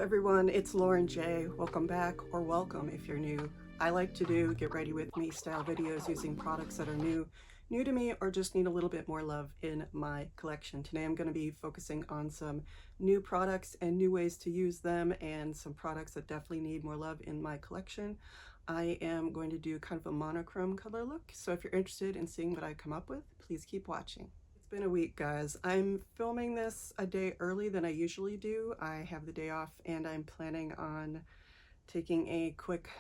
everyone, it's Lauren J. Welcome back, or welcome if you're new. I like to do get ready with me style videos using products that are new to me or just need a little bit more love in my collection. Today I'm going to be focusing on some new products and new ways to use them, and some products that definitely need more love in my collection. I am going to do kind of a monochrome color look, so if you're interested in seeing what I come up with, please keep watching. It's been a week, guys. I'm filming this a day early than I usually do. I have the day off and I'm planning on taking a quick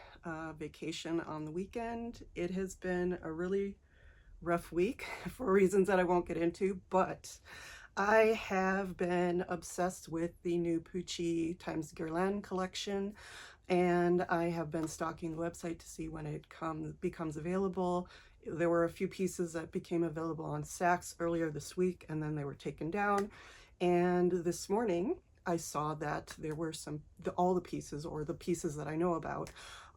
vacation on the weekend. It has been a really rough week for reasons that I won't get into, but I have been obsessed with the new Pucci x Guerlain collection, and I have been stalking the website to see when it becomes available. There were a few pieces that became available on Saks earlier this week, and then they were taken down. And this morning, I saw that there were all the pieces, or the pieces that I know about,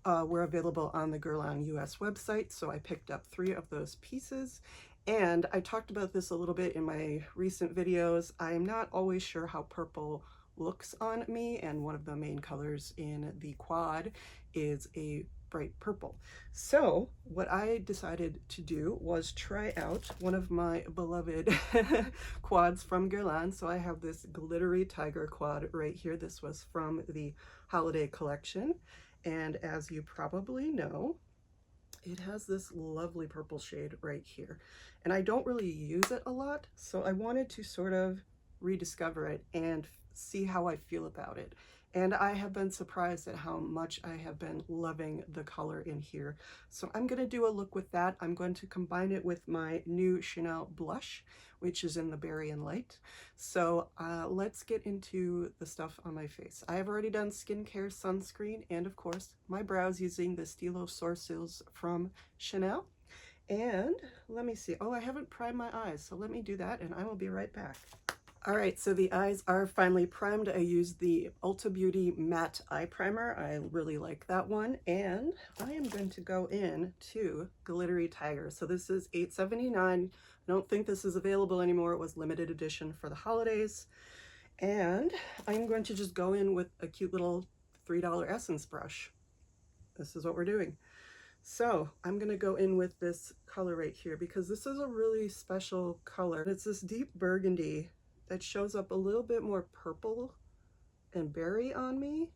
were available on the Guerlain US website. So I picked up 3 of those pieces. And I talked about this a little bit in my recent videos. I'm not always sure how purple looks on me, and one of the main colors in the quad is a bright purple. So what I decided to do was try out one of my beloved quads from Guerlain. So I have this glittery tiger quad right here. This was from the holiday collection, and as you probably know, it has this lovely purple shade right here, and I don't really use it a lot, so I wanted to sort of rediscover it and see how I feel about it. And I have been surprised at how much I have been loving the color in here. So I'm going to do a look with that. I'm going to combine it with my new Chanel blush, which is in the Berry and Light. So let's get into the stuff on my face. I have already done skincare, sunscreen, and of course my brows using the Stylo Sourcils from Chanel. And let me see. Oh, I haven't primed my eyes, so let me do that and I will be right back. All right, so the eyes are finally primed. I used the Ulta Beauty Matte Eye Primer. I really like that one. And I am going to go in to Glittery Tiger. So this is $8.79. I don't think this is available anymore. It was limited edition for the holidays. And I'm going to just go in with a cute little $3 Essence brush. This is what we're doing. So I'm going to go in with this color right here because this is a really special color. It's this deep burgundy that shows up a little bit more purple and berry on me,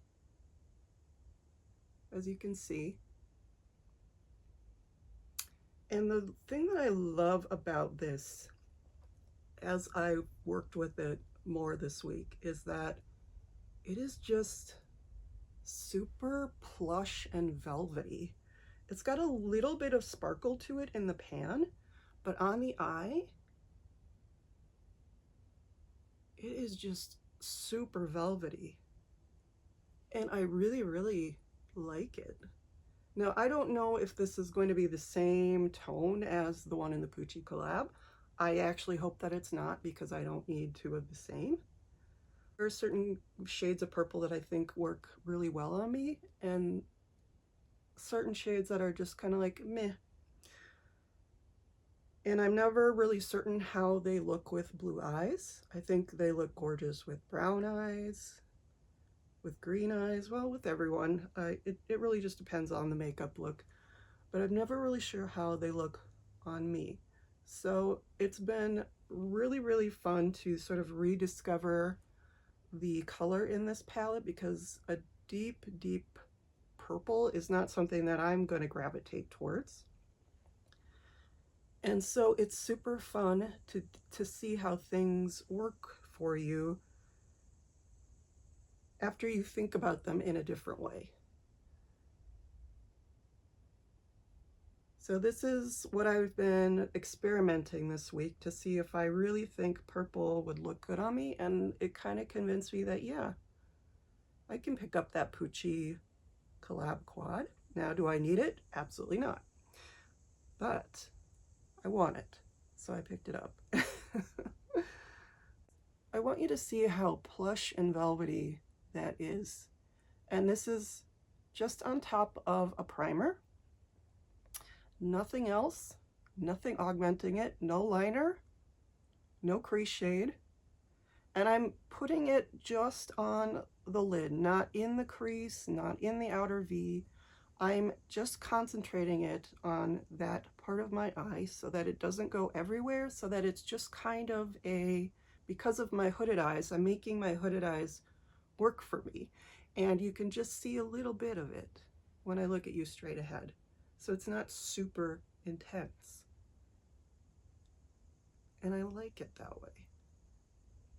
as you can see. And the thing that I love about this, as I worked with it more this week, is that it is just super plush and velvety. It's got a little bit of sparkle to it in the pan, but on the eye, it is just super velvety, and I really, really like it. Now, I don't know if this is going to be the same tone as the one in the Pucci collab. I actually hope that it's not, because I don't need 2 of the same. There are certain shades of purple that I think work really well on me, and certain shades that are just kind of like meh. And I'm never really certain how they look with blue eyes. I think they look gorgeous with brown eyes, with green eyes, well, with everyone. It really just depends on the makeup look, but I'm never really sure how they look on me. So it's been really, really fun to sort of rediscover the color in this palette, because a deep, deep purple is not something that I'm going to gravitate towards. And so it's super fun to see how things work for you after you think about them in a different way. So this is what I've been experimenting this week to see if I really think purple would look good on me, and it kind of convinced me that, yeah, I can pick up that Pucci collab quad. Now, do I need it? Absolutely not. But I want it, so I picked it up. I want you to see how plush and velvety that is. And this is just on top of a primer. Nothing else, nothing augmenting it, no liner, no crease shade. And I'm putting it just on the lid, not in the crease, not in the outer V. I'm just concentrating it on that part of my eye so that it doesn't go everywhere, so that it's just kind of a, because of my hooded eyes, I'm making my hooded eyes work for me. And you can just see a little bit of it when I look at you straight ahead. So it's not super intense. And I like it that way.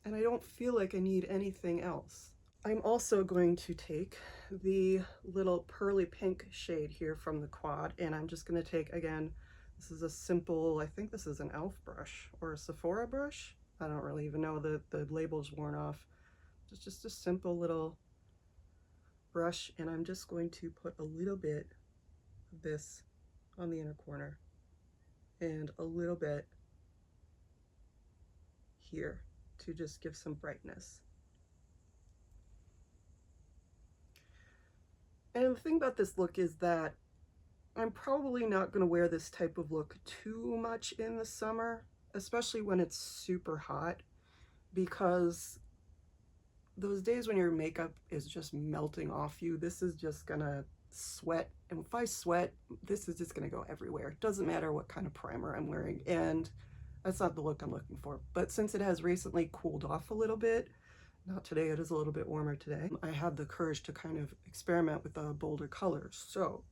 And I don't feel like I need anything else. I'm also going to take the little pearly pink shade here from the quad, and I'm just going to take, again, this is a simple, I think this is an e.l.f. brush or a Sephora brush. I don't really even know, the label's worn off. It's just a simple little brush, and I'm just going to put a little bit of this on the inner corner and a little bit here to just give some brightness. And the thing about this look is that I'm probably not going to wear this type of look too much in the summer, especially when it's super hot, because those days when your makeup is just melting off you, this is just gonna sweat. And if I sweat, this is just gonna go everywhere. It doesn't matter what kind of primer I'm wearing, and that's not the look I'm looking for. But since it has recently cooled off a little bit, not today, it is a little bit warmer today, I had the courage to kind of experiment with bolder colors. So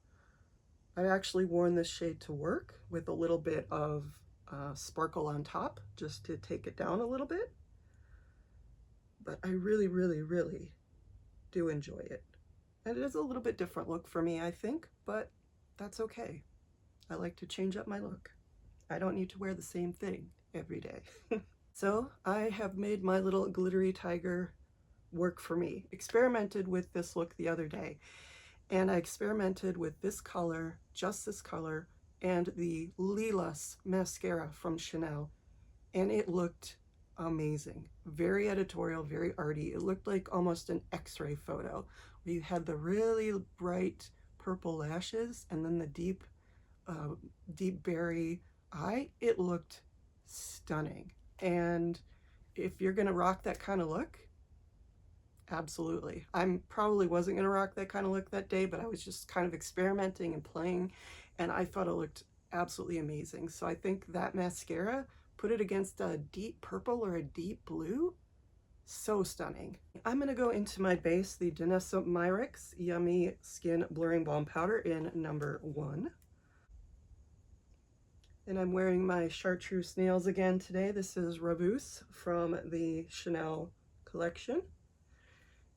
I've actually worn this shade to work with a little bit of sparkle on top, just to take it down a little bit. But I really, really, really do enjoy it. And it is a little bit different look for me, I think, but that's okay. I like to change up my look. I don't need to wear the same thing every day. So I have made my little glittery tiger work for me. Experimented with this look the other day, and I experimented with this color, just this color, and the Lilas mascara from Chanel, and it looked amazing. Very editorial, very arty. It looked like almost an x-ray photo where you had the really bright purple lashes and then the deep berry eye. It looked stunning. And if you're gonna rock that kind of look, absolutely. I probably wasn't gonna rock that kind of look that day, but I was just kind of experimenting and playing, and I thought it looked absolutely amazing. So I think that mascara, put it against a deep purple or a deep blue, so stunning. I'm gonna go into my base, the Danessa Myricks Yummy Skin Blurring Balm Powder in number 1. And I'm wearing my chartreuse nails again today. This is Rabousse from the Chanel collection.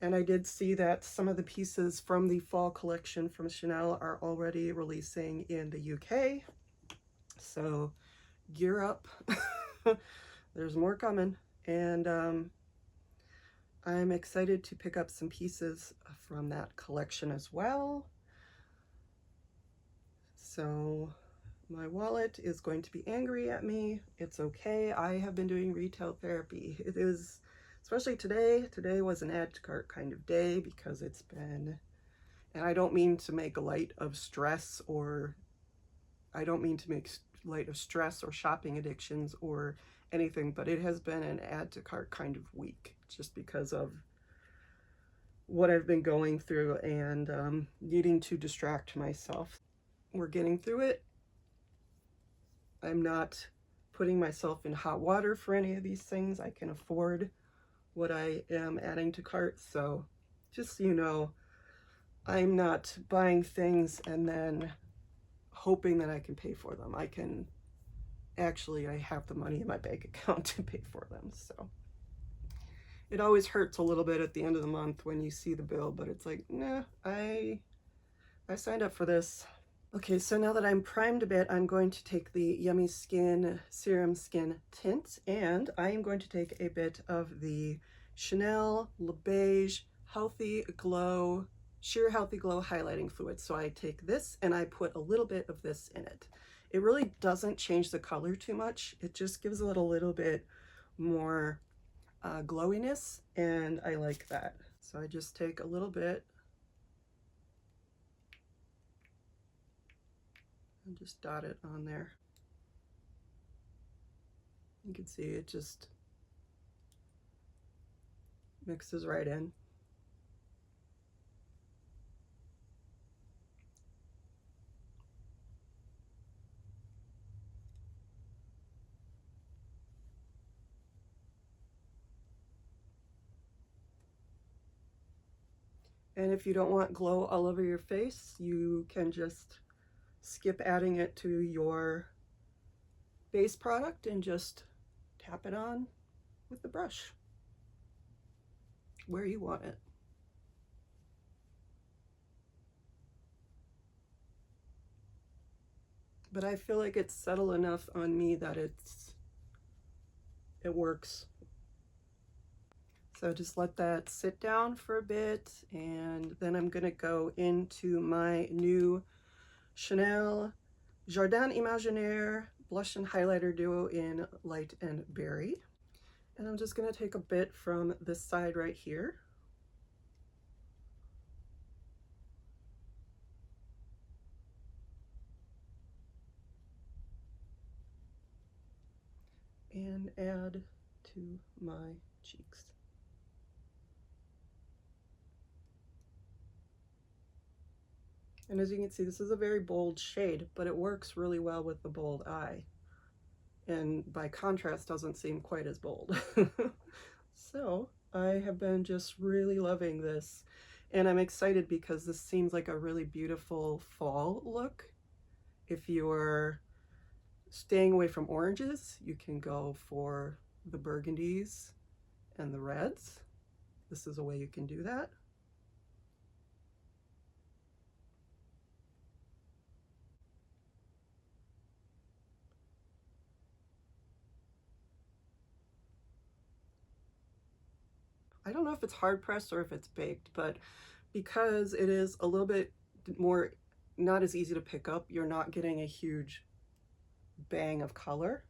And I did see that some of the pieces from the fall collection from Chanel are already releasing in the UK. So gear up. There's more coming. And I'm excited to pick up some pieces from that collection as well. So my wallet is going to be angry at me. It's okay. I have been doing retail therapy. It is, especially today. Today was an add to cart kind of day because it's been, and I don't mean to make light of stress, or I don't mean to make light of stress or shopping addictions or anything, but it has been an add to cart kind of week just because of what I've been going through and needing to distract myself. We're getting through it. I'm not putting myself in hot water for any of these things. I can afford what I am adding to cart. So just so you know, I'm not buying things and then hoping that I can pay for them. I can actually, I have the money in my bank account to pay for them. So it always hurts a little bit at the end of the month when you see the bill, but it's like, nah, I signed up for this. Okay, so now that I'm primed a bit, I'm going to take the Yummy Skin Serum Skin Tint, and I am going to take a bit of the Chanel Les Beiges Healthy Glow, Sheer Healthy Glow Highlighting Fluid. So I take this and I put a little bit of this in it. It really doesn't change the color too much. It just gives it a little bit more glowiness, and I like that. So I just take a little bit and just dot it on there. You can see it just mixes right in. And if you don't want glow all over your face, you can just skip adding it to your base product and just tap it on with the brush where you want it. But I feel like it's subtle enough on me that it works. So just let that sit down for a bit, and then I'm gonna go into my new Chanel Jardin Imaginaire blush and highlighter duo in Light and Berry. And I'm just gonna take a bit from this side right here. And add to my cheeks. And as you can see, this is a very bold shade, but it works really well with the bold eye. And by contrast, doesn't seem quite as bold. So I have been just really loving this. And I'm excited because this seems like a really beautiful fall look. If you're staying away from oranges, you can go for the burgundies and the reds. This is a way you can do that. I don't know if it's hard pressed or if it's baked, but because it is a little bit more, not as easy to pick up, you're not getting a huge bang of color.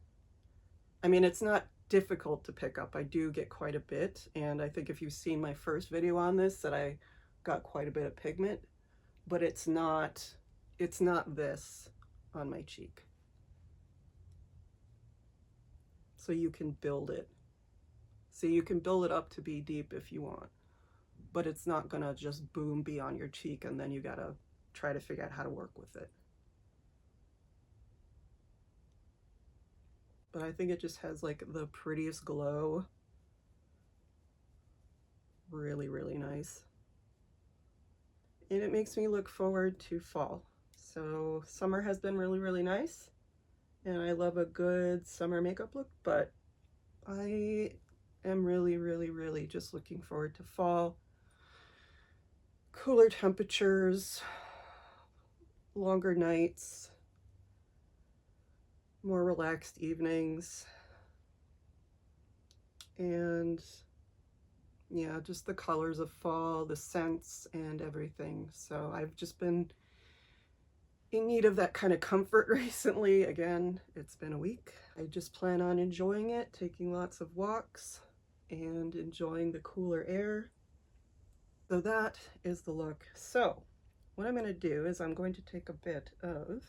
I mean, it's not difficult to pick up. I do get quite a bit, and I think if you've seen my first video on this, that I got quite a bit of pigment, but it's not this on my cheek. So you can build it. So you can build it up to be deep if you want, but it's not gonna just boom be on your cheek and then you gotta try to figure out how to work with it. But I think it just has like the prettiest glow. Really, really nice. And it makes me look forward to fall. So summer has been really, really nice, and I love a good summer makeup look, but I am really, really, really just looking forward to fall. Cooler temperatures, longer nights, more relaxed evenings, and yeah, just the colors of fall, the scents and everything. So I've just been in need of that kind of comfort recently. Again, it's been a week. I just plan on enjoying it, taking lots of walks and enjoying the cooler air. So that is the look. So what I'm going to do is I'm going to take a bit of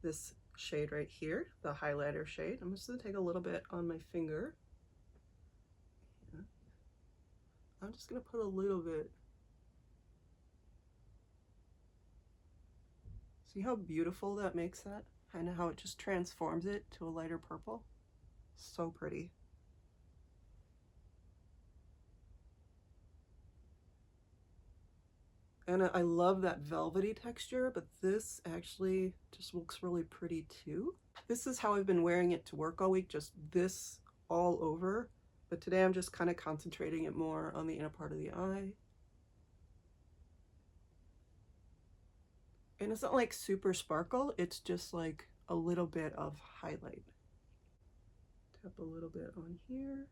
this shade right here, the highlighter shade. I'm just going to take a little bit on my finger. I'm just going to put a little bit. See how beautiful that makes that? And how it just transforms it to a lighter purple. So pretty. And I love that velvety texture, but this actually just looks really pretty too. This is how I've been wearing it to work all week, just this all over. But today I'm just kind of concentrating it more on the inner part of the eye. And it's not like super sparkle, it's just like a little bit of highlight. Tap a little bit on here.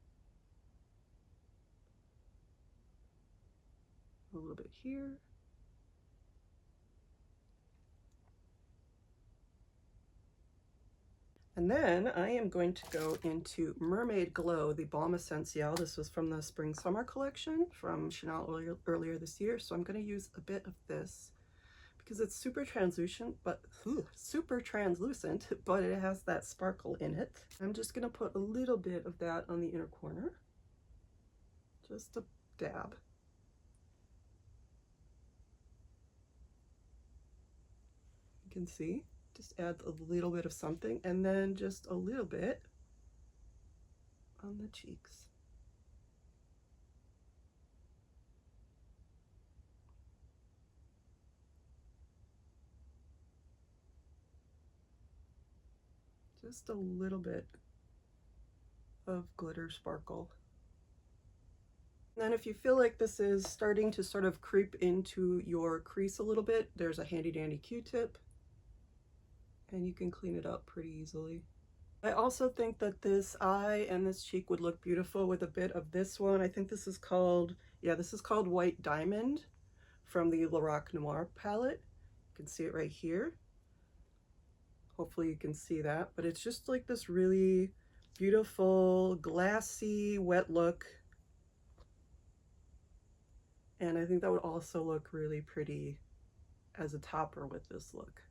A little bit here. And then I am going to go into Mermaid Glow, the Balm Essentiel. This was from the Spring Summer collection from Chanel earlier this year. So I'm going to use a bit of this because it's super translucent, but it has that sparkle in it. I'm just going to put a little bit of that on the inner corner. Just a dab. You can see. Just adds a little bit of something, and then just a little bit on the cheeks. Just a little bit of glitter sparkle. And then if you feel like this is starting to sort of creep into your crease a little bit, there's a handy dandy Q-tip and you can clean it up pretty easily. I also think that this eye and this cheek would look beautiful with a bit of this one. I think this is called, yeah, this is called White Diamond from the Noir palette. You can see it right here. Hopefully you can see that, but it's just like this really beautiful, glassy, wet look. And I think that would also look really pretty as a topper with this look.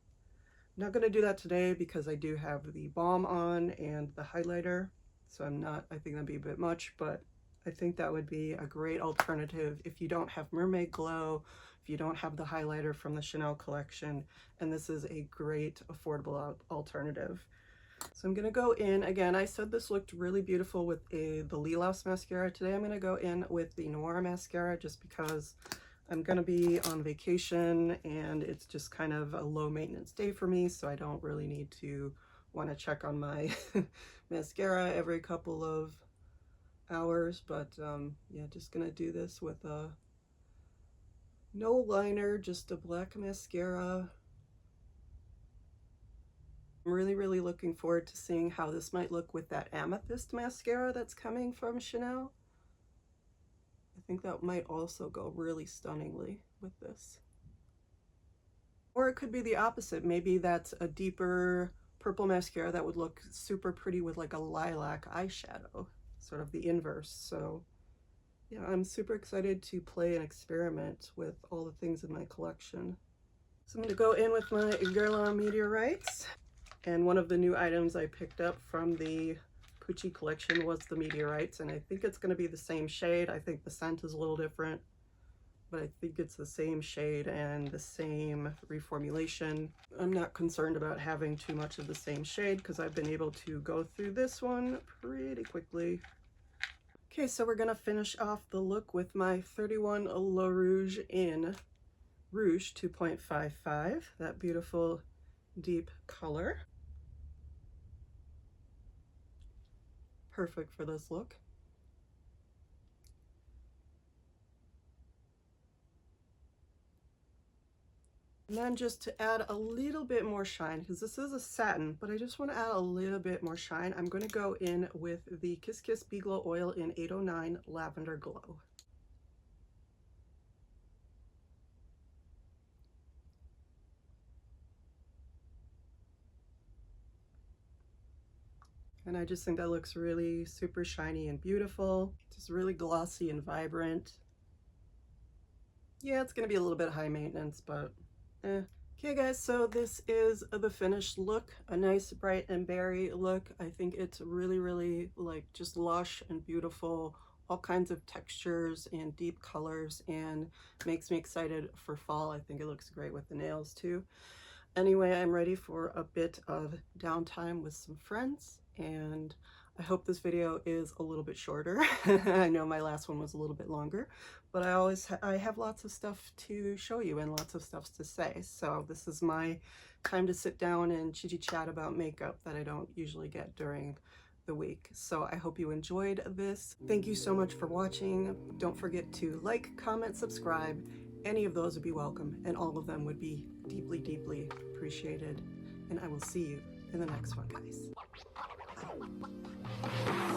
I'm not going to do that today because I do have the balm on and the highlighter, so I think that'd be a bit much, but I think that would be a great alternative if you don't have Mermaid Glow, if you don't have the highlighter from the Chanel collection, and this is a great affordable alternative. So I'm going to go in, again, I said this looked really beautiful with the Lilas mascara. Today I'm going to go in with the Noir mascara just because I'm going to be on vacation and it's just kind of a low maintenance day for me, so I don't really need to want to check on my mascara every couple of hours. But yeah, just going to do this with a no liner, just a black mascara. I'm really looking forward to seeing how this might look with that Amethyst mascara that's coming from Chanel. I think that might also go really stunningly with this. Or it could be the opposite. Maybe that's a deeper purple mascara that would look super pretty with like a lilac eyeshadow, sort of the inverse. So yeah, I'm super excited to play and experiment with all the things in my collection. So I'm going to go in with my Guerlain Meteorites. And one of the new items I picked up from the Pucci collection was the Meteorites, and I think it's going to be the same shade. I think the scent is a little different, but I think it's the same shade and the same reformulation. I'm not concerned about having too much of the same shade because I've been able to go through this one pretty quickly. Okay, so we're going to finish off the look with my 31 Les Rouge in Rouge 2.55, that beautiful deep color. Perfect for this look. And then just to add a little bit more shine, because this is a satin, but I just want to add a little bit more shine, I'm going to go in with the Kiss Kiss Bee Glow Oil in 809 Lavender Glow. And I just think that looks really super shiny and beautiful. Just really glossy and vibrant. Yeah, it's going to be a little bit high maintenance, but eh. Okay guys, so this is the finished look. A nice bright and berry look. I think it's really like just lush and beautiful. All kinds of textures and deep colors, and makes me excited for fall. I think it looks great with the nails too. Anyway, I'm ready for a bit of downtime with some friends, and I hope this video is a little bit shorter. I know my last one was a little bit longer, but I have lots of stuff to show you and lots of stuff to say. So this is my time to sit down and chitty chat about makeup that I don't usually get during the week. So I hope you enjoyed this. Thank you so much for watching. Don't forget to like, comment, subscribe. Any of those would be welcome, and all of them would be deeply appreciated. And I will see you in the next one, guys. Bye.